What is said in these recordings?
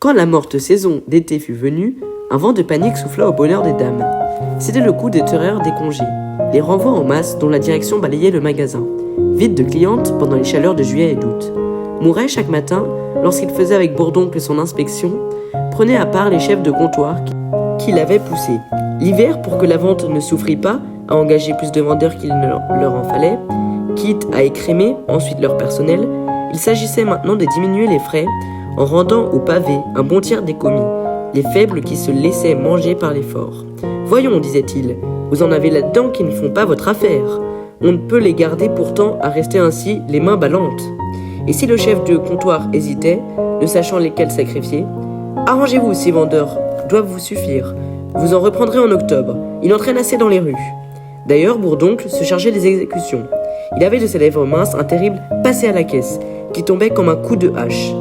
Quand la morte saison d'été fut venue, un vent de panique souffla au bonheur des dames. C'était le coup de terreur des congés, les renvois en masse dont la direction balayait le magasin, vide de clientes pendant les chaleurs de juillet et d'août. Mouret, chaque matin, lorsqu'il faisait avec Bourdoncle son inspection, prenait à part les chefs de comptoir qui l'avaient poussé. L'hiver, pour que la vente ne souffrît pas, à engager plus de vendeurs qu'il ne leur en fallait, quitte à écrémer ensuite leur personnel, il s'agissait maintenant de diminuer les frais en rendant au pavé un bon tiers des commis, les faibles qui se laissaient manger par les forts. « Voyons, disait-il, vous en avez là-dedans qui ne font pas votre affaire. On ne peut les garder pourtant à rester ainsi les mains ballantes. » Et si le chef de comptoir hésitait, ne sachant lesquels sacrifier, « Arrangez-vous, ces vendeurs doivent vous suffire. Vous en reprendrez en octobre. Il entraîne assez dans les rues. » D'ailleurs, Bourdoncle se chargeait des exécutions. Il avait de ses lèvres minces un terrible « passé à la caisse » qui tombait comme un coup de hache.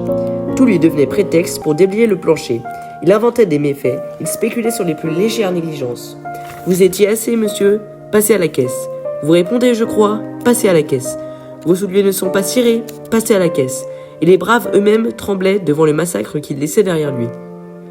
Tout lui devenait prétexte pour déblayer le plancher. Il inventait des méfaits, il spéculait sur les plus légères négligences. « Vous étiez assez, monsieur ? Passez à la caisse. Vous répondez, je crois ? Passez à la caisse. Vos souliers ne sont pas cirés ? Passez à la caisse. » Et les braves eux-mêmes tremblaient devant le massacre qu'il laissait derrière lui.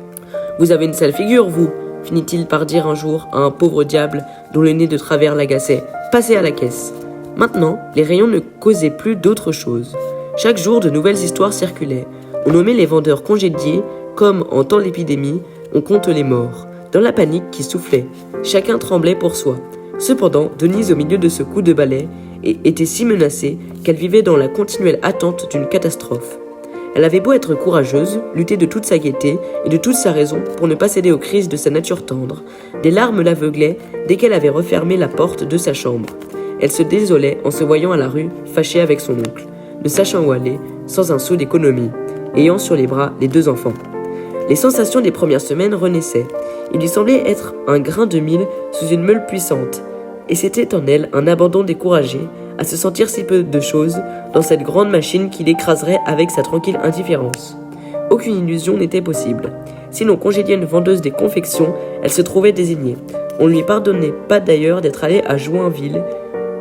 « Vous avez une sale figure, vous !» finit-il par dire un jour à un pauvre diable dont le nez de travers l'agaçait. « Passez à la caisse. » Maintenant, les rayons ne causaient plus d'autre chose. Chaque jour, de nouvelles histoires circulaient. On nommait les vendeurs congédiés, comme en temps d'épidémie, on compte les morts. Dans la panique qui soufflait, chacun tremblait pour soi. Cependant, Denise, au milieu de ce coup de balai, était si menacée qu'elle vivait dans la continuelle attente d'une catastrophe. Elle avait beau être courageuse, lutter de toute sa gaieté et de toute sa raison pour ne pas céder aux crises de sa nature tendre, des larmes l'aveuglaient dès qu'elle avait refermé la porte de sa chambre. Elle se désolait en se voyant à la rue, fâchée avec son oncle, ne sachant où aller, sans un sou d'économie, ayant sur les bras les 2 enfants. Les sensations des premières semaines renaissaient. Il lui semblait être un grain de mil sous une meule puissante, et c'était en elle un abandon découragé à se sentir si peu de choses dans cette grande machine qui l'écraserait avec sa tranquille indifférence. Aucune illusion n'était possible. Si l'on congédiait une vendeuse des confections, elle se trouvait désignée. On ne lui pardonnait pas d'ailleurs d'être allée à Joinville.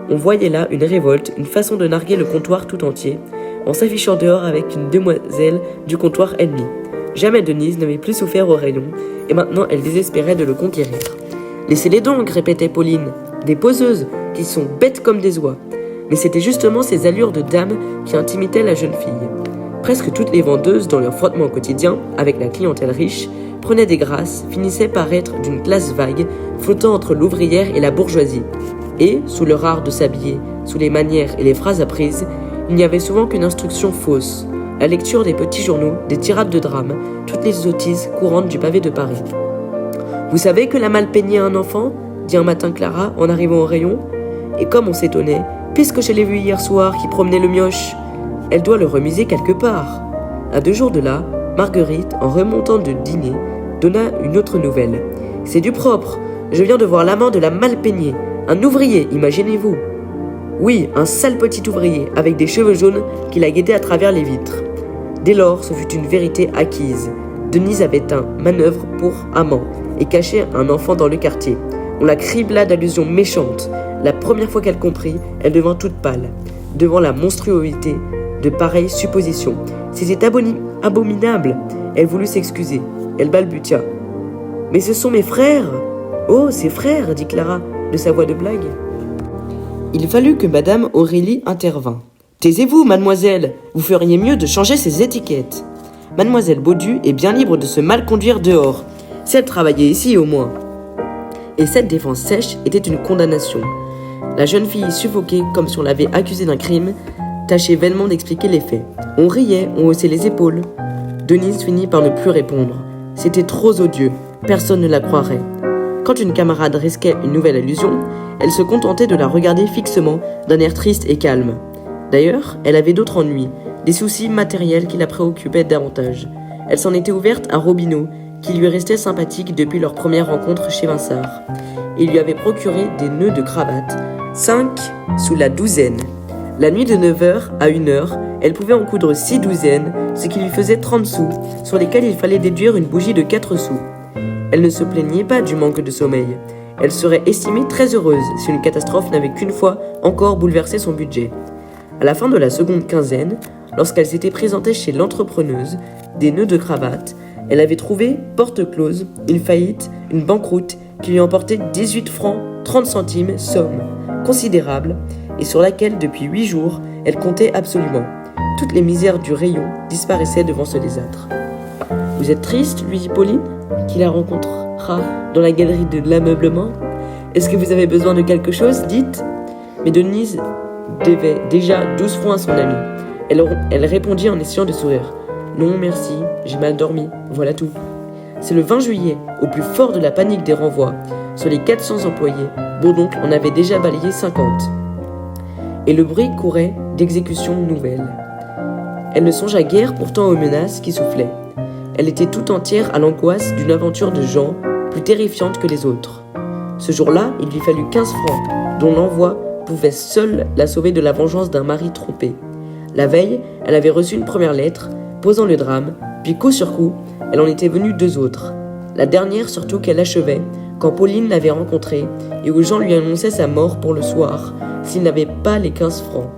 On voyait là une révolte, une façon de narguer le comptoir tout entier, en s'affichant dehors avec une demoiselle du comptoir ennemi. Jamais Denise n'avait plus souffert au rayon, et maintenant elle désespérait de le conquérir. « Laissez-les donc, répétait Pauline, des poseuses, qui sont bêtes comme des oies. » Mais c'était justement ces allures de dame qui intimidaient la jeune fille. Presque toutes les vendeuses, dans leur frottement quotidien, avec la clientèle riche, prenaient des grâces, finissaient par être d'une classe vague, flottant entre l'ouvrière et la bourgeoisie. Et, sous leur art de s'habiller, sous les manières et les phrases apprises, il n'y avait souvent qu'une instruction fausse, la lecture des petits journaux, des tirades de drames, toutes les sottises courantes du pavé de Paris. « Vous savez que la malle peignait un enfant ?» dit un matin Clara en arrivant au rayon. Et comme on s'étonnait, puisque je l'ai vu hier soir qui promenait le mioche, elle doit le remiser quelque part. À 2 jours de là, Marguerite, en remontant de dîner, donna une autre nouvelle. « C'est du propre, je viens de voir l'amant de la malle peignée, un ouvrier, imaginez-vous. » Oui, un sale petit ouvrier, avec des cheveux jaunes qui la guettait à travers les vitres. Dès lors, ce fut une vérité acquise. Denise avait un manœuvre pour amant et cachait un enfant dans le quartier. On la cribla d'allusions méchantes. La première fois qu'elle comprit, elle devint toute pâle, devant la monstruosité de pareilles suppositions. C'était abominable. Elle voulut s'excuser. Elle balbutia. « Mais ce sont mes frères !»« Oh, ses frères !» dit Clara, de sa voix de blague. Il fallut que Madame Aurélie intervint. « Taisez-vous, mademoiselle, vous feriez mieux de changer ces étiquettes. Mademoiselle Baudu est bien libre de se mal conduire dehors, si elle travaillait ici au moins. » Et cette défense sèche était une condamnation. La jeune fille, suffoquée comme si on l'avait accusée d'un crime, tâchait vainement d'expliquer les faits. On riait, on haussait les épaules. Denise finit par ne plus répondre. C'était trop odieux, personne ne la croirait. Quand une camarade risquait une nouvelle allusion, elle se contentait de la regarder fixement d'un air triste et calme. D'ailleurs, elle avait d'autres ennuis, des soucis matériels qui la préoccupaient davantage. Elle s'en était ouverte à Robineau, qui lui restait sympathique depuis leur première rencontre chez Vinsart. Il lui avait procuré des nœuds de cravate, 5 sous la douzaine. La nuit de 9h à 1h, elle pouvait en coudre 6 douzaines, ce qui lui faisait 30 sous, sur lesquels il fallait déduire une bougie de 4 sous. Elle ne se plaignait pas du manque de sommeil. Elle serait estimée très heureuse si une catastrophe n'avait qu'une fois encore bouleversé son budget. À la fin de la seconde quinzaine, lorsqu'elle s'était présentée chez l'entrepreneuse, des nœuds de cravate, Elle avait trouvé, porte close, une faillite, une banqueroute qui lui emportait 18 francs 30 centimes, somme considérable, et sur laquelle, depuis 8 jours, elle comptait absolument. Toutes les misères du rayon disparaissaient devant ce désastre. « Vous êtes triste ?» lui dit Pauline, qui la rencontra dans la galerie de l'ameublement. « Est-ce que vous avez besoin de quelque chose ? Dites !» Mais Denise devait déjà 12 francs à son amie. Elle répondit en essayant de sourire. « Non, merci, j'ai mal dormi, voilà tout. » C'est le 20 juillet, au plus fort de la panique des renvois. Sur les 400 employés, Bourdoncle en avait déjà balayé 50. Et le bruit courait d'exécutions nouvelles. Elle ne songea guère pourtant aux menaces qui soufflaient. Elle était tout entière à l'angoisse d'une aventure de Jean, plus terrifiante que les autres. Ce jour-là, il lui fallut 15 francs, dont l'envoi pouvait seul la sauver de la vengeance d'un mari trompé. La veille, elle avait reçu une première lettre, posant le drame, puis coup sur coup, elle en était venue 2 autres. La dernière surtout qu'elle achevait, quand Pauline l'avait rencontrée, et où Jean lui annonçait sa mort pour le soir, s'il n'avait pas les 15 francs.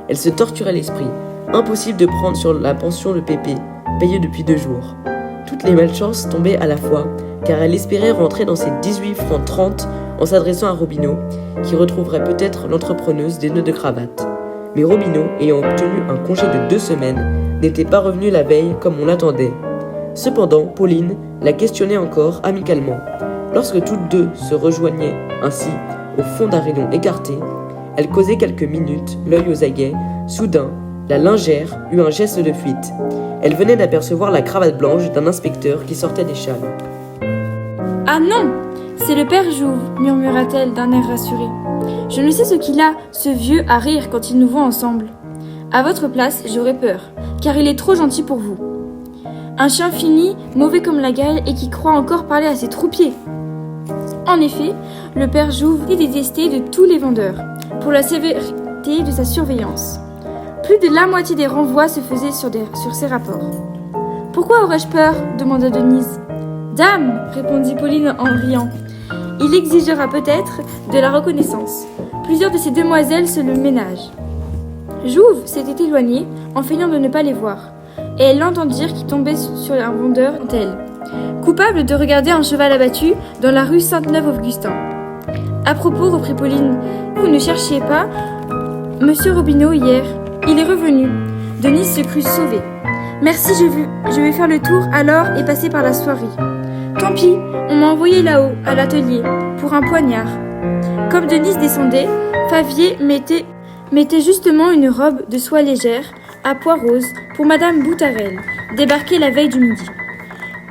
Elle se torturait l'esprit. Impossible de prendre sur la pension le pépé, payé depuis 2 jours. Toutes les malchances tombaient à la fois, car elle espérait rentrer dans ses 18 francs 30 en s'adressant à Robineau, qui retrouverait peut-être l'entrepreneuse des nœuds de cravate. Mais Robineau, ayant obtenu un congé de 2 semaines, n'était pas revenu la veille comme on l'attendait. Cependant, Pauline la questionnait encore amicalement. Lorsque toutes deux se rejoignaient ainsi au fond d'un rayon écarté, elles causaient quelques minutes, l'œil aux aguets. Soudain, la lingère eut un geste de fuite. Elle venait d'apercevoir la cravate blanche d'un inspecteur qui sortait des châles. « Ah non, c'est le père Jouve, murmura-t-elle d'un air rassuré. Je ne sais ce qu'il a, ce vieux, à rire quand il nous voit ensemble. À votre place, j'aurais peur, car il est trop gentil pour vous. Un chien fini, mauvais comme la gale et qui croit encore parler à ses troupiers. » En effet, le père Jouve était détesté de tous les vendeurs, pour la sévérité de sa surveillance. Plus de la moitié des renvois se faisaient sur ses rapports. « Pourquoi aurais-je peur ?» demanda Denise. « Dame !» répondit Pauline en riant. « Il exigera peut-être de la reconnaissance. Plusieurs de ces demoiselles se le ménagent. » Jouve s'était éloignée en feignant de ne pas les voir, et elles l'entendirent qui tombait sur un vendeur en elle, coupable de regarder un cheval abattu dans la rue Sainte-Neuve-Augustin. « À propos, reprit Pauline, vous ne cherchiez pas Monsieur Robineau hier. Il est revenu. » Denise se crut sauvée. « Merci, je vais faire le tour alors et passer par la soirée. » « Tant pis, on m'a envoyé là-haut, à l'atelier, pour un poignard. » Comme Denise descendait, Favier mettait justement une robe de soie légère, à pois rose, pour Madame Boutarel, débarquée la veille du midi.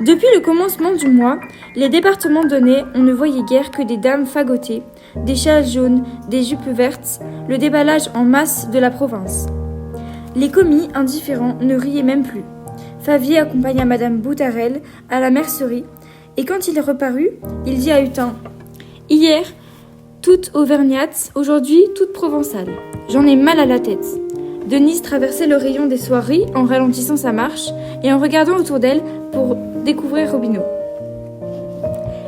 Depuis le commencement du mois, les départements donnés, on ne voyait guère que des dames fagotées, des châles jaunes, des jupes vertes, le déballage en masse de la province. Les commis, indifférents, ne riaient même plus. Favier accompagna Madame Boutarel à la mercerie, et quand il reparut, il dit à Hutin : « Hier, toute auvergnate, aujourd'hui, toute provençale. J'en ai mal à la tête. » Denise traversait le rayon des soieries en ralentissant sa marche et en regardant autour d'elle pour découvrir Robineau.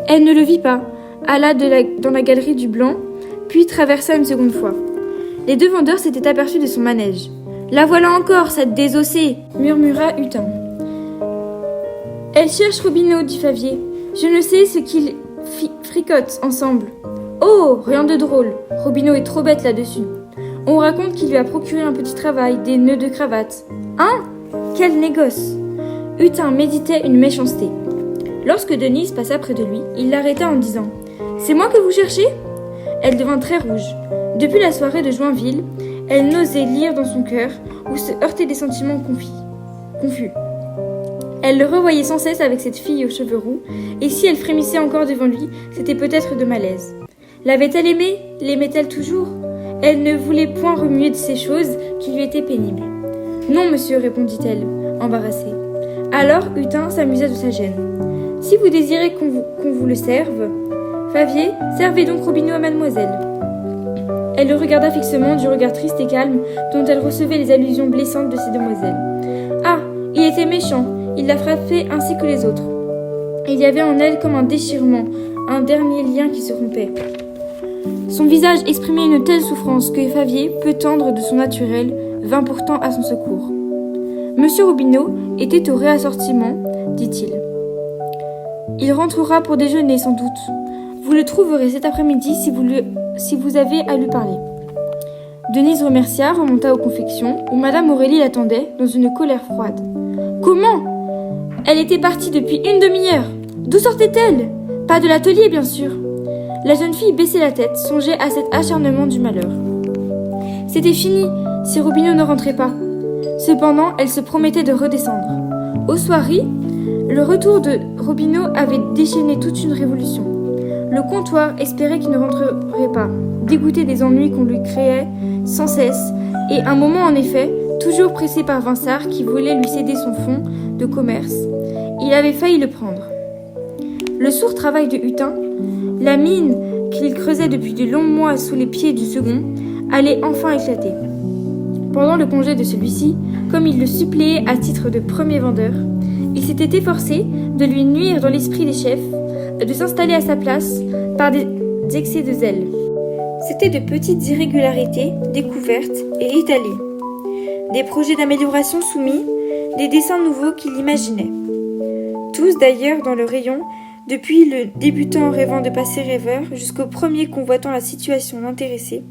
Elle ne le vit pas, alla dans la galerie du Blanc, puis traversa une seconde fois. Les 2 vendeurs s'étaient aperçus de son manège. « La voilà encore, cette désossée !» murmura Hutin. « Elle cherche Robineau, dit Favier. Je ne sais ce qu'ils fricotent ensemble. Oh, rien de drôle. Robineau est trop bête là-dessus. On raconte qu'il lui a procuré un petit travail, des nœuds de cravate. Hein ? Quel négoce !» Hutin méditait une méchanceté. Lorsque Denise passa près de lui, il l'arrêta en disant : « C'est moi que vous cherchez ?» Elle devint très rouge. Depuis la soirée de Joinville, elle n'osait lire dans son cœur où se heurtaient des sentiments confus. Elle le revoyait sans cesse avec cette fille aux cheveux roux, et si elle frémissait encore devant lui, c'était peut-être de malaise. L'avait-elle aimé ? L'aimait-elle toujours ? Elle ne voulait point remuer de ces choses qui lui étaient pénibles. « Non, monsieur, répondit-elle, embarrassée. Alors Hutin s'amusa de sa gêne. « Si vous désirez qu'on vous le serve, Favier, servez donc Robineau à mademoiselle. » Elle le regarda fixement du regard triste et calme dont elle recevait les allusions blessantes de ces demoiselles. Ah, il était méchant, il la frappait ainsi que les autres. Il y avait en elle comme un déchirement, un dernier lien qui se rompait. Son visage exprimait une telle souffrance que Favier, peu tendre de son naturel, vint pourtant à son secours. « Monsieur Robineau était au réassortiment, dit-il. Il rentrera pour déjeuner sans doute. Vous le trouverez cet après-midi si vous avez à lui parler. » Denise remercia, remonta aux confections, où Madame Aurélie l'attendait, dans une colère froide. « Comment ? Elle était partie depuis une demi-heure. D'où sortait-elle ? Pas de l'atelier, bien sûr. » La jeune fille baissait la tête, songeait à cet acharnement du malheur. C'était fini, si Robineau ne rentrait pas. Cependant, elle se promettait de redescendre. Aux soirées, le retour de Robineau avait déchaîné toute une révolution. Le comptoir espérait qu'il ne rentrerait pas, dégoûté des ennuis qu'on lui créait sans cesse, et un moment en effet, toujours pressé par Vinçart qui voulait lui céder son fonds de commerce, il avait failli le prendre. Le sourd travail de Hutin, la mine qu'il creusait depuis de longs mois sous les pieds du second, allait enfin éclater. Pendant le congé de celui-ci, comme il le suppléait à titre de premier vendeur, il s'était efforcé de lui nuire dans l'esprit des chefs, de s'installer à sa place par des excès de zèle. C'étaient de petites irrégularités découvertes et étalées, des projets d'amélioration soumis, des dessins nouveaux qu'il imaginait. Tous d'ailleurs dans le rayon, depuis le débutant rêvant de passer rêveur jusqu'au premier convoitant la situation d'intéressé,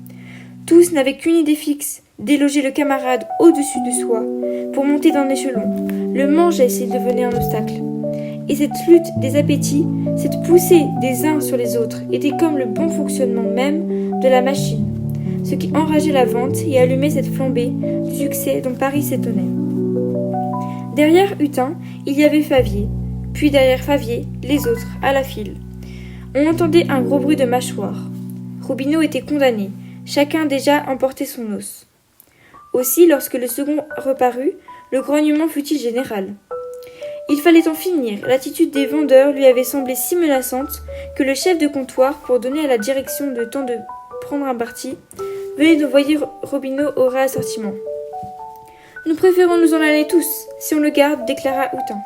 tous n'avaient qu'une idée fixe, déloger le camarade au-dessus de soi, pour monter d'un échelon, le manger s'il devenait un obstacle. Et cette lutte des appétits, cette poussée des uns sur les autres, était comme le bon fonctionnement même de la machine, ce qui enrageait la vente et allumait cette flambée du succès dont Paris s'étonnait. Derrière Hutin, il y avait Favier, puis derrière Favier, les autres, à la file. On entendait un gros bruit de mâchoire. Robineau était condamné, chacun déjà emportait son os. Aussi, lorsque le second reparut, le grognement fut-il général. Il fallait en finir, l'attitude des vendeurs lui avait semblé si menaçante que le chef de comptoir, pour donner à la direction le temps de prendre un parti, venait d'envoyer Robineau au réassortiment. « Nous préférons nous en aller tous, si on le garde, » déclara Hutin.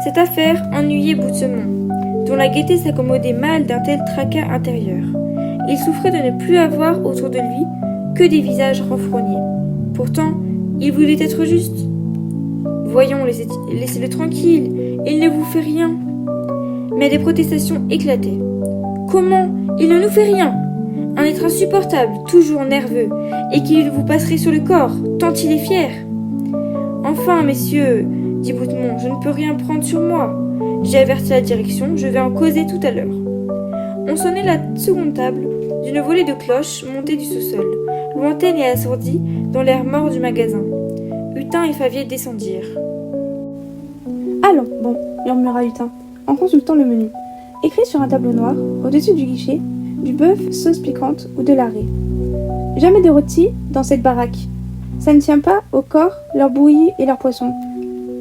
Cette affaire ennuyait Boutemont, dont la gaieté s'accommodait mal d'un tel tracas intérieur. Il souffrait de ne plus avoir autour de lui que des visages renfrognés. Pourtant, il voulait être juste. « Voyons, laissez-le tranquille, il ne vous fait rien. » Mais des protestations éclataient. « Comment ? Il ne nous fait rien ! Un être insupportable, toujours nerveux, et qui vous passerait sur le corps, tant il est fier. »« Enfin, messieurs, dit Boutemont, je ne peux rien prendre sur moi. J'ai averti la direction, je vais en causer tout à l'heure. » On sonnait la seconde table d'une volée de cloches montées du sous-sol, lointaine et assourdie dans l'air mort du magasin. Hutin et Favier descendirent. « Allons, bon, » murmura Hutin, en consultant le menu. Écrit sur un tableau noir, au-dessus du guichet, du bœuf, sauce piquante ou de l'arrêt. Jamais de rôti dans cette baraque. Ça ne tient pas au corps, leur bouillie et leur poisson.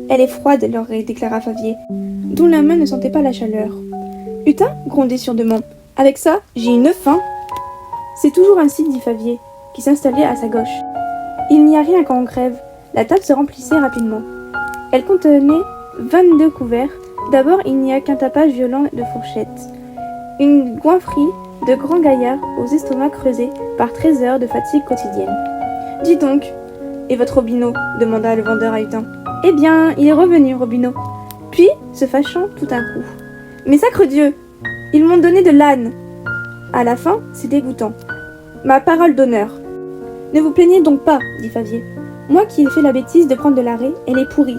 Elle est froide, leur déclara Favier, dont la main ne sentait pas la chaleur. Hutin grondait surdement. Avec ça, j'ai une faim. C'est toujours ainsi, dit Favier, qui s'installait à sa gauche. Il n'y a rien quand on crève. La table se remplissait rapidement. Elle contenait 22 couverts. D'abord, il n'y a qu'un tapage violent de fourchettes. Une goinfrerie de grands gaillards aux estomacs creusés par 13 heures de fatigue quotidienne. « Dis donc, et votre Robineau ?» demanda le vendeur à Hutin. « Eh bien, il est revenu, Robineau. » Puis, se fâchant tout un coup. « Mais sacre Dieu, ils m'ont donné de l'âne !» À la fin, c'est dégoûtant. « Ma parole d'honneur. »« Ne vous plaignez donc pas, » dit Favier. « Moi qui ai fait la bêtise de prendre de l'arrêt, elle est pourrie. »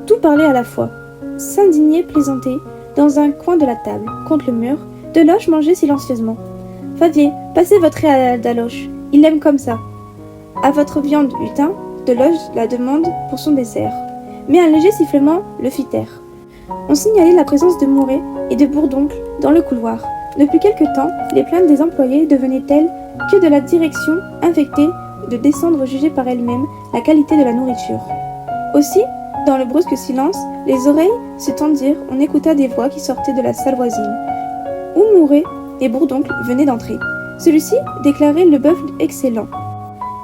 Tout parlait à la fois. S'indigner, plaisanter, dans un coin de la table, contre le mur, Deloche mangeait silencieusement. « Favier, passez votre raie à Daloche, il l'aime comme ça. » À votre viande, Hutin, Deloche la demande pour son dessert. Mais un léger sifflement le fit taire. On signalait la présence de Mouret et de Bourdoncle dans le couloir. Depuis quelque temps, les plaintes des employés devenaient telles que de la direction infectée de descendre juger par elle-même la qualité de la nourriture. Aussi, dans le brusque silence, les oreilles se tendirent, on écouta des voix qui sortaient de la salle voisine, où Mouret et Bourdoncle venaient d'entrer. Celui-ci déclarait le bœuf excellent.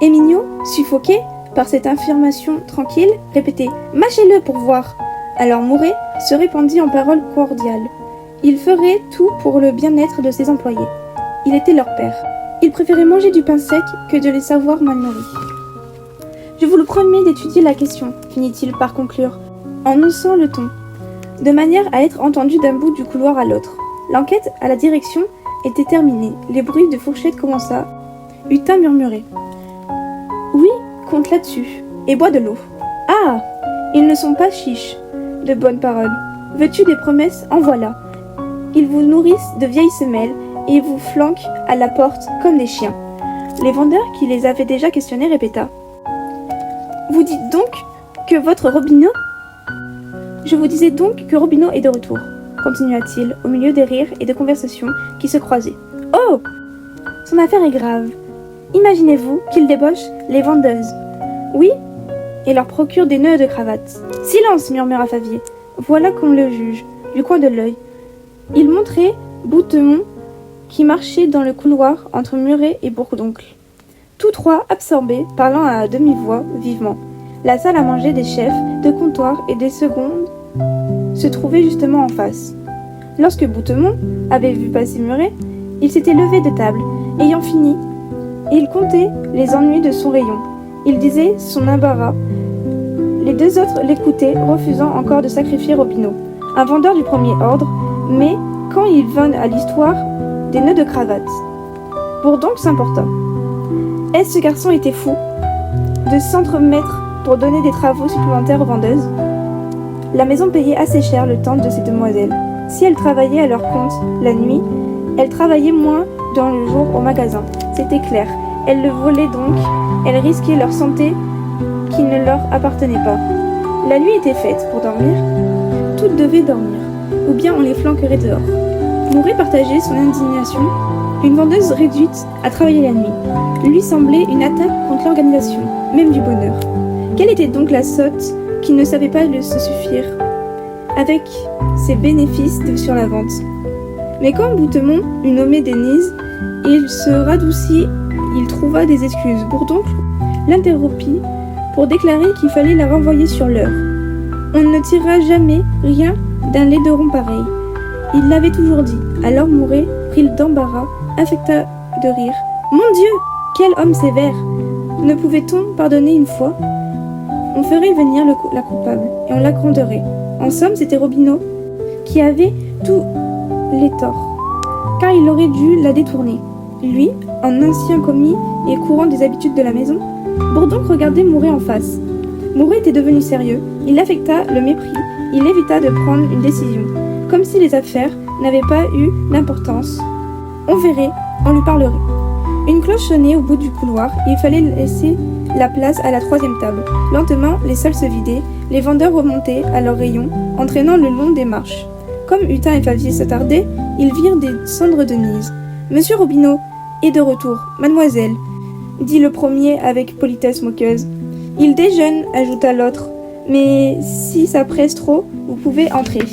Et Mignot, suffoqué par cette affirmation tranquille, répétait « Mâchez-le pour voir !» Alors Mouret se répandit en paroles cordiales. Il ferait tout pour le bien-être de ses employés. Il était leur père. Il préférait manger du pain sec que de les savoir mal nourris. « Je vous le promets d'étudier la question, finit-il par conclure, en haussant le ton. de manière à être entendue d'un bout du couloir à l'autre. L'enquête à la direction était terminée. Les bruits de fourchette commença. Hutin murmurait. Oui, compte là-dessus. Et bois de l'eau. Ah, ils ne sont pas chiches. De bonnes paroles. Veux-tu des promesses? En voilà. Ils vous nourrissent de vieilles semelles et vous flanquent à la porte comme des chiens. Les vendeurs qui les avaient déjà questionnés répéta. Vous dites donc que votre Robineau? Je vous disais donc que Robineau est de retour, continua-t-il au milieu des rires et des conversations qui se croisaient. Oh! Son affaire est grave. Imaginez-vous qu'il débauche les vendeuses. Oui, et leur procure des nœuds de cravate. Silence, murmura Favier. Voilà qu'on le juge, du coin de l'œil. Il montrait Boutemont qui marchait dans le couloir entre Muret et Bourdoncle. Tous trois absorbés, parlant à demi-voix vivement. La salle à manger des chefs, de comptoir et des secondes se trouvait justement en face. Lorsque Boutemont avait vu passer Muret, il s'était levé de table. Ayant fini, il comptait les ennuis de son rayon. Il disait son embarras. Les deux autres l'écoutaient, refusant encore de sacrifier Robineau, un vendeur du premier ordre, mais quand il vint à l'histoire des nœuds de cravate, Bourdoncle s'importa. Est-ce ce garçon était fou de s'entremettre pour donner des travaux supplémentaires aux vendeuses? La maison payait assez cher le temps de ces demoiselles. Si elles travaillaient à leur compte la nuit, elles travaillaient moins dans le jour au magasin. C'était clair. Elles le volaient donc, elles risquaient leur santé qui ne leur appartenait pas. La nuit était faite pour dormir. Toutes devaient dormir, ou bien on les flanquerait dehors. Mouret partageait son indignation. Une vendeuse réduite à travailler la nuit lui semblait une attaque contre l'organisation, même du bonheur. Quelle était donc la sotte qui ne savait pas se suffire avec ses bénéfices sur la vente? Mais quand Boutemont eut nommé Denise, il se radoucit, il trouva des excuses. Bourdoncle l'interrompit pour déclarer qu'il fallait la renvoyer sur l'heure. On ne tirera jamais rien d'un laideron pareil. Il l'avait toujours dit. Alors Mouret prit d'embarras, affecta de rire. Mon Dieu, quel homme sévère! Ne pouvait-on pardonner une fois? On ferait venir la coupable et on la gronderait. En somme, c'était Robineau qui avait tous les torts, car il aurait dû la détourner. Lui, en ancien commis et courant des habitudes de la maison, Bourdoncle regardait Mouret en face. Mouret était devenu sérieux, il affecta le mépris, il évita de prendre une décision, comme si les affaires n'avaient pas eu d'importance. On verrait, on lui parlerait. Une cloche sonnait au bout du couloir et il fallait laisser la place à la troisième table. Lentement, les salles se vidaient, les vendeurs remontaient à leurs rayons, entraînant le long des marches. Comme Hutin et Favier s'attardaient, ils virent descendre Denise. « Monsieur Robineau est de retour, mademoiselle », dit le premier avec politesse moqueuse. « Il déjeune », ajouta l'autre, « mais si ça presse trop, vous pouvez entrer. »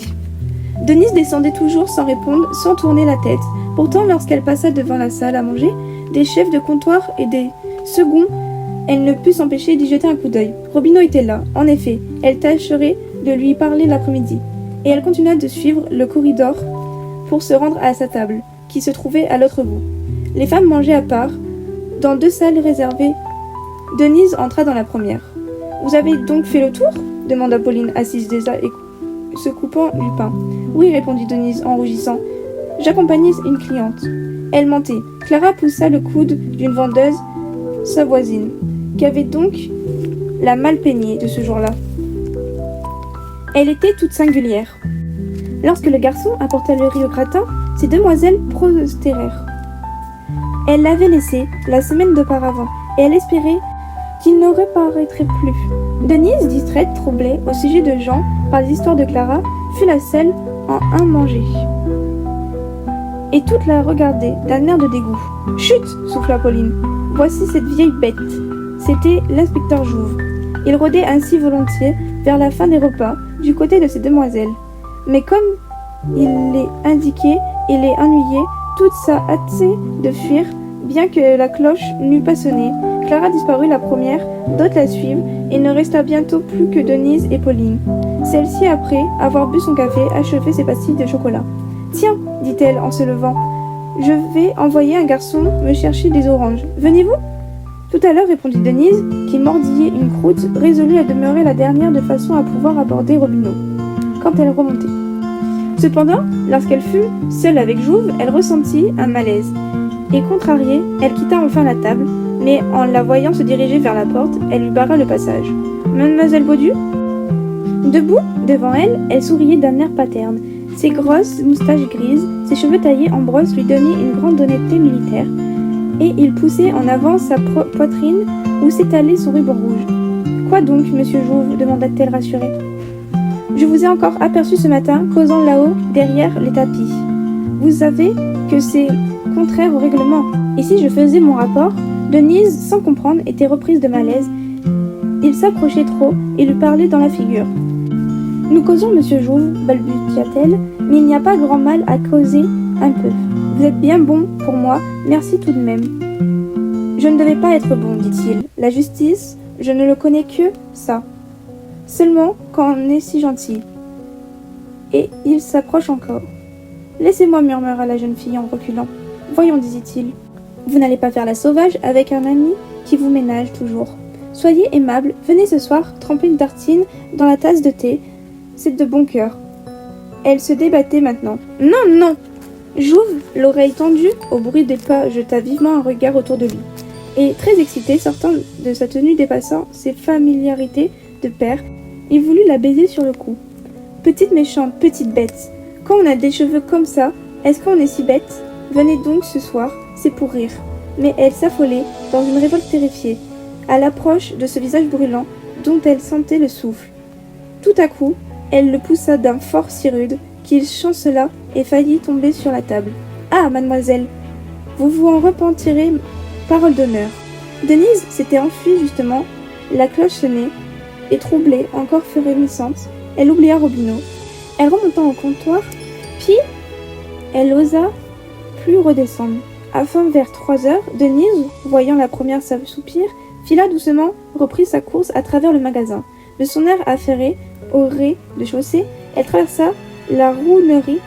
Denise descendait toujours sans répondre, sans tourner la tête. Pourtant, lorsqu'elle passa devant la salle à manger, des chefs de comptoir et des seconds, elle ne put s'empêcher d'y jeter un coup d'œil. Robineau était là, en effet, elle tâcherait de lui parler l'après-midi. Et elle continua de suivre le corridor pour se rendre à sa table, qui se trouvait à l'autre bout. Les femmes mangeaient à part, dans deux salles réservées. Denise entra dans la première. « Vous avez donc fait le tour ?» demanda Pauline, assise déjà et se coupant du pain. « Oui, répondit Denise en rougissant. J'accompagnais une cliente. » Elle mentait. Clara poussa le coude d'une vendeuse, sa voisine, qui avait donc la mal peignée de ce jour-là. Elle était toute singulière. Lorsque le garçon apporta le riz au gratin, ces demoiselles protestèrent. Elle l'avait laissé la semaine d'auparavant, et elle espérait qu'il ne reparaîtrait plus. Denise, distraite, troublée au sujet de Jean par les histoires de Clara, fut la seule en un manger. Et toutes la regardaient d'un air de dégoût. « Chut !» souffla Pauline. « Voici cette vieille bête. » C'était l'inspecteur Jouve. Il rôdait ainsi volontiers vers la fin des repas du côté de ces demoiselles. Mais comme il les indiquait et les ennuyait, toutes s'hâtaient de fuir, bien que la cloche n'eût pas sonné. Clara disparut la première, d'autres la suivent, et ne resta bientôt plus que Denise et Pauline. Celle-ci, après avoir bu son café, achevait ses pastilles de chocolat. « Tiens, dit-elle en se levant, je vais envoyer un garçon me chercher des oranges. Venez-vous » Tout à l'heure, répondit Denise, qui mordillait une croûte, résolue à demeurer la dernière de façon à pouvoir aborder Robineau. quand elle remontait. Cependant, lorsqu'elle fut seule avec Jouve, elle ressentit un malaise. Et contrariée, elle quitta enfin la table, mais en la voyant se diriger vers la porte, elle lui barra le passage. « Mademoiselle Baudu ?» Debout, devant elle, elle souriait d'un air paterne. Ses grosses moustaches grises, ses cheveux taillés en brosse lui donnaient une grande honnêteté militaire, et il poussait en avant sa poitrine où s'étalait son ruban rouge. « Quoi donc, monsieur Jouve ?» demanda-t-elle rassurée. « Je vous ai encore aperçu ce matin, causant là-haut, derrière les tapis. Vous savez que c'est contraire au règlement. Et si je faisais mon rapport ?» Denise, sans comprendre, était reprise de malaise. Il s'approchait trop et lui parlait dans la figure. « Nous causons, monsieur Jouve, balbutia-t-elle, mais il n'y a pas grand mal à causer un peu. Vous êtes bien bon pour moi, merci tout de même. » Je ne devais pas être bon, dit-il. La justice, je ne le connais que ça. Seulement quand on est si gentil. Et il s'approche encore. Laissez-moi, murmura la jeune fille en reculant. Voyons, disait-il. Vous n'allez pas faire la sauvage avec un ami qui vous ménage toujours. Soyez aimable, venez ce soir tremper une tartine dans la tasse de thé. C'est de bon cœur. Elle se débattait maintenant. Non, non! Jouve, l'oreille tendue au bruit des pas, jeta vivement un regard autour de lui. Et, très excité, sortant de sa tenue dépassant ses familiarités de père, il voulut la baiser sur le cou. Petite méchante, petite bête. Quand on a des cheveux comme ça, est-ce qu'on est si bête? Venez donc ce soir, c'est pour rire. Mais elle s'affolait, dans une révolte terrifiée, à l'approche de ce visage brûlant dont elle sentait le souffle. Tout à coup, elle le poussa d'un fort si rude qu'il chancela et faillit tomber sur la table. « Ah, mademoiselle, vous vous en repentirez, parole d'honneur. » Denise s'était enfuie justement, la cloche sonnait, et troublée, encore frémissante, elle oublia Robineau. Elle remonta au comptoir, puis elle osa plus redescendre. Enfin, vers 3 heures, Denise, voyant la première soupir, fila doucement, reprit sa course à travers le magasin. De son air affairé, au rez-de-chaussée, elle traversa la rounerie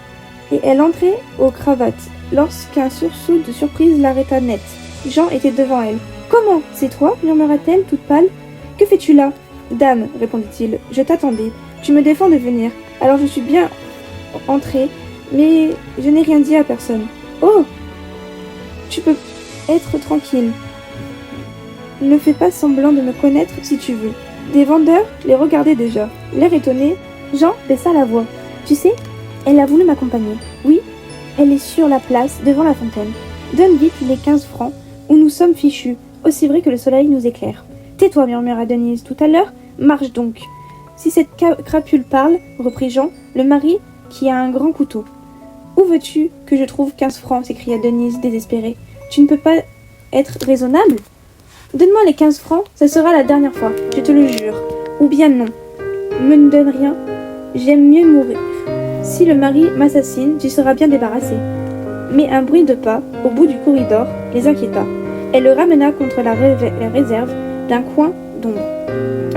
et elle entrait aux cravates, lorsqu'un sursaut de surprise l'arrêta net. Jean était devant elle. « Comment? C'est toi ?» murmura-t-elle, toute pâle. « Que fais-tu là ?»« Dame, répondit-il, je t'attendais. Tu me défends de venir. Alors je suis bien entrée, mais je n'ai rien dit à personne. »« Oh ! Tu peux être tranquille. Ne fais pas semblant de me connaître si tu veux. » Des vendeurs les regardaient déjà. L'air étonné, Jean baissa la voix. « Tu sais, elle a voulu m'accompagner. Oui, elle est sur la place, devant la fontaine. Donne vite les 15 francs, ou nous sommes fichus, aussi vrai que le soleil nous éclaire. »« Tais-toi, murmura Denise, tout à l'heure. Marche donc. »« Si cette crapule parle, reprit Jean, le mari qui a un grand couteau. »« Où veux-tu que je trouve 15 francs ?» s'écria Denise, désespérée. « Tu ne peux pas être raisonnable ? Donne-moi les 15 francs, ce sera la dernière fois, je te le jure. Ou bien non. Me donne rien, j'aime mieux mourir. Si le mari m'assassine, tu seras bien débarrassé. » Mais un bruit de pas, au bout du corridor, les inquiéta. Elle le ramena contre la réserve d'un coin d'ombre.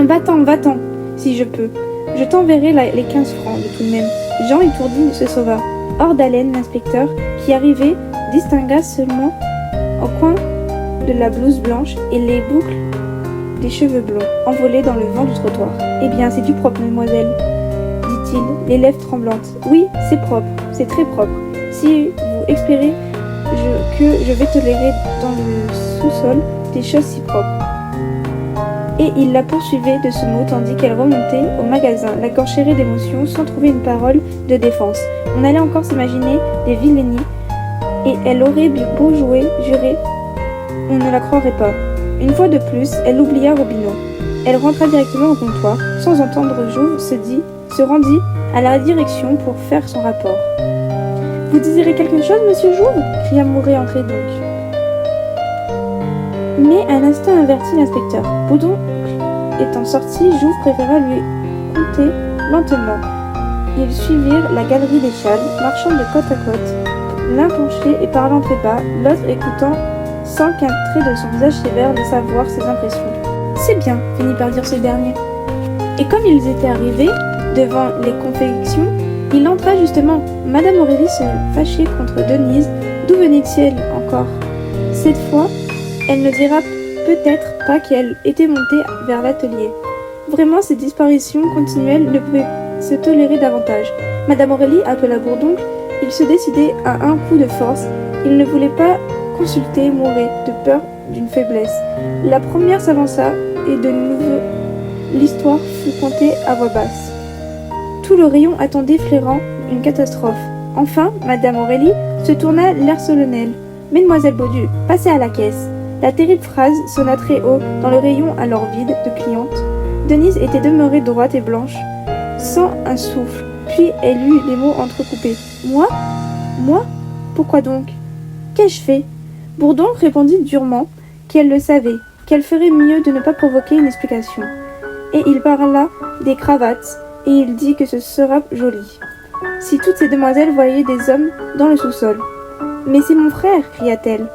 « Va-t'en, si je peux. Je t'enverrai les 15 francs, de tout de même. » Jean étourdi se sauva. Hors d'haleine, l'inspecteur, qui arrivait, distingua seulement au coin de la blouse blanche et les boucles des cheveux blonds envolés dans le vent du trottoir. « Eh bien, c'est du propre, mademoiselle, dit-il, les lèvres tremblantes. « Oui, c'est propre, c'est très propre. Si vous espérez que je vais tolérer dans le sous-sol des choses si propres. » Et il la poursuivait de ce mot tandis qu'elle remontait au magasin, la gorge serrée d'émotion, sans trouver une parole de défense. On allait encore s'imaginer des vilainies, et elle aurait beau jouer, jurer, on ne la croirait pas. Une fois de plus, elle oublia Robineau. Elle rentra directement au comptoir, sans entendre Jouve, se rendit à la direction pour faire son rapport. « Vous désirez quelque chose, monsieur Jouve ?» cria Mouret, entré donc. Mais un instant avertit l'inspecteur. Boudon étant sorti, Jouve préféra lui compter lentement. Ils suivirent la galerie des châles, marchant de côte à côte, l'un penché et parlant très bas, l'autre écoutant sans qu'un trait de son visage sévère de savoir ses impressions. « C'est bien, » finit par dire ce dernier. Et comme ils étaient arrivés devant les confections, il entra justement. Madame Aurélie se fâchait contre Denise. D'où venait-il encore? Cette fois, elle ne dira peut-être pas qu'elle était montée vers l'atelier. Vraiment, ces disparitions continuelles ne pouvaient se tolérer davantage. Madame Aurélie appela Bourdoncle. Il se décidait à un coup de force. Il ne voulait pas consulter Mouret, de peur d'une faiblesse. La première s'avança et de nouveau l'histoire fut contée à voix basse. Tout le rayon attendait flairant une catastrophe. Enfin, Madame Aurélie se tourna l'air solennel. « Mesdemoiselles Baudu, passez à la caisse !» La terrible phrase sonna très haut dans le rayon alors vide de clientes. Denise était demeurée droite et blanche, sans un souffle. Puis elle eut les mots entrecoupés. « Moi ? Moi ? Pourquoi donc ? Qu'ai-je fait ?» Bourdoncle répondit durement qu'elle le savait, qu'elle ferait mieux de ne pas provoquer une explication. Et il parla des cravates, et il dit que ce sera joli. Si toutes ces demoiselles voyaient des hommes dans le sous-sol. « Mais c'est mon frère !» cria-t-elle,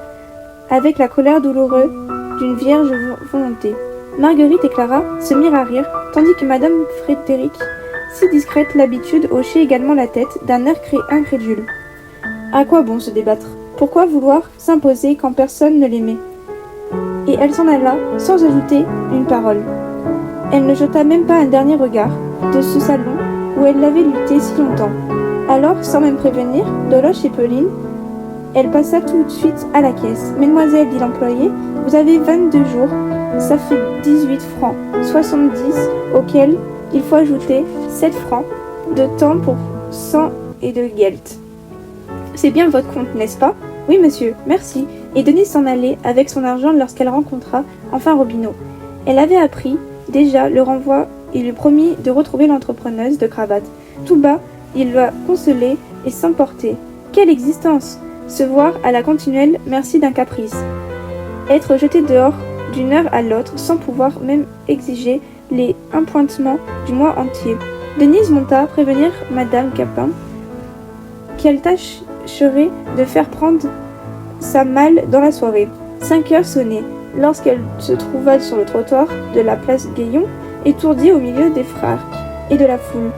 avec la colère douloureuse d'une vierge volonté. Marguerite et Clara se mirent à rire, tandis que Madame Frédéric, si discrète l'habitude, hochait également la tête d'un air incrédule. À quoi bon se débattre ? Pourquoi vouloir s'imposer quand personne ne l'aimait ? Et elle s'en alla sans ajouter une parole. Elle ne jeta même pas un dernier regard de ce salon où elle l'avait lutté si longtemps. Alors, sans même prévenir Deloche et Pauline, elle passa tout de suite à la caisse. « Mesdemoiselles, dit l'employé, vous avez 22 jours, ça fait 18 francs, 70 auxquels il faut ajouter 7 francs de temps pour 100 et de gelt. C'est bien votre compte, n'est-ce pas ? Oui, monsieur, merci. » Et Denise s'en allait avec son argent lorsqu'elle rencontra enfin Robineau. Elle avait appris déjà le renvoi et lui promit de retrouver l'entrepreneuse de cravate. Tout bas, il la consolait et s'emportait. Quelle existence ! Se voir à la continuelle merci d'un caprice. Être jeté dehors d'une heure à l'autre sans pouvoir même exiger les appointements du mois entier. Denise monta prévenir Madame Capin qu'elle tâcherait de faire prendre sa malle dans la soirée. 5 heures sonnaient lorsqu'elle se trouva sur le trottoir de la place Gaillon, étourdie au milieu des frarques et de la foule.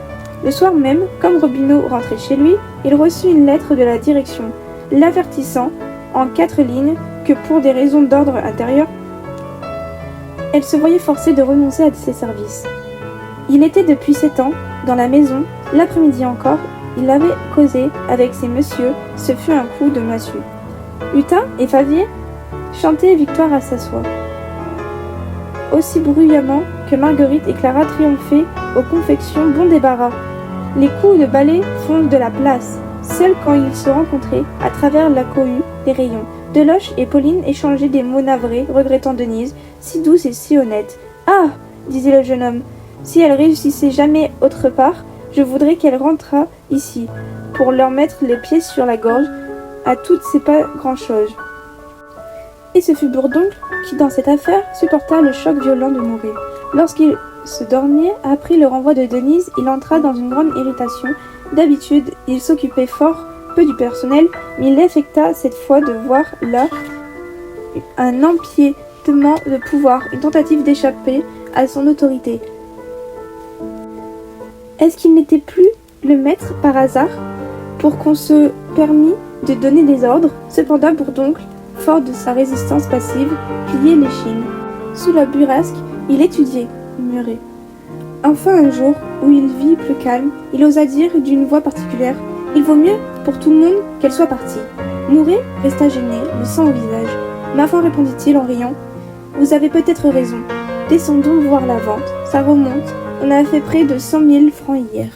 Le soir même, comme Robineau rentrait chez lui, il reçut une lettre de la direction, l'avertissant en 4 lignes que pour des raisons d'ordre intérieur, elle se voyait forcée de renoncer à ses services. Il était depuis 7 ans dans la maison. L'après-midi encore, il avait causé avec ces messieurs. Ce fut un coup de massue. Hutin et Favier chantaient victoire à sa soie, aussi bruyamment que Marguerite et Clara triomphaient aux confections bon débarras. Les coups de balai font de la place. Seuls quand ils se rencontraient, à travers la cohue des rayons, Deloche et Pauline échangeaient des mots navrés, regrettant Denise, si douce et si honnête. « Ah !» disait le jeune homme, « si elle réussissait jamais autre part, je voudrais qu'elle rentrât ici, pour leur mettre les pieds sur la gorge. À toutes c'est pas grand-chose. » Et ce fut Bourdoncle qui, dans cette affaire, supporta le choc violent de Mouret. Lorsqu'il ce dernier apprit le renvoi de Denise, il entra dans une grande irritation. D'habitude, il s'occupait fort peu du personnel, mais il affecta cette fois de voir là un empiétement de pouvoir, une tentative d'échapper à son autorité. Est-ce qu'il n'était plus le maître par hasard pour qu'on se permît de donner des ordres ? Cependant, Bourdoncle, fort de sa résistance passive, pliait l'échine. Sous la burrasque, il étudiait, murmurait. Enfin, un jour, où il vit plus calme, il osa dire d'une voix particulière « Il vaut mieux pour tout le monde qu'elle soit partie. » Mouret resta gêné, le sang au visage. « Ma foi, répondit-il en riant, vous avez peut-être raison. Descendons voir la vente. Ça remonte. On a fait près de 100 000 francs hier. »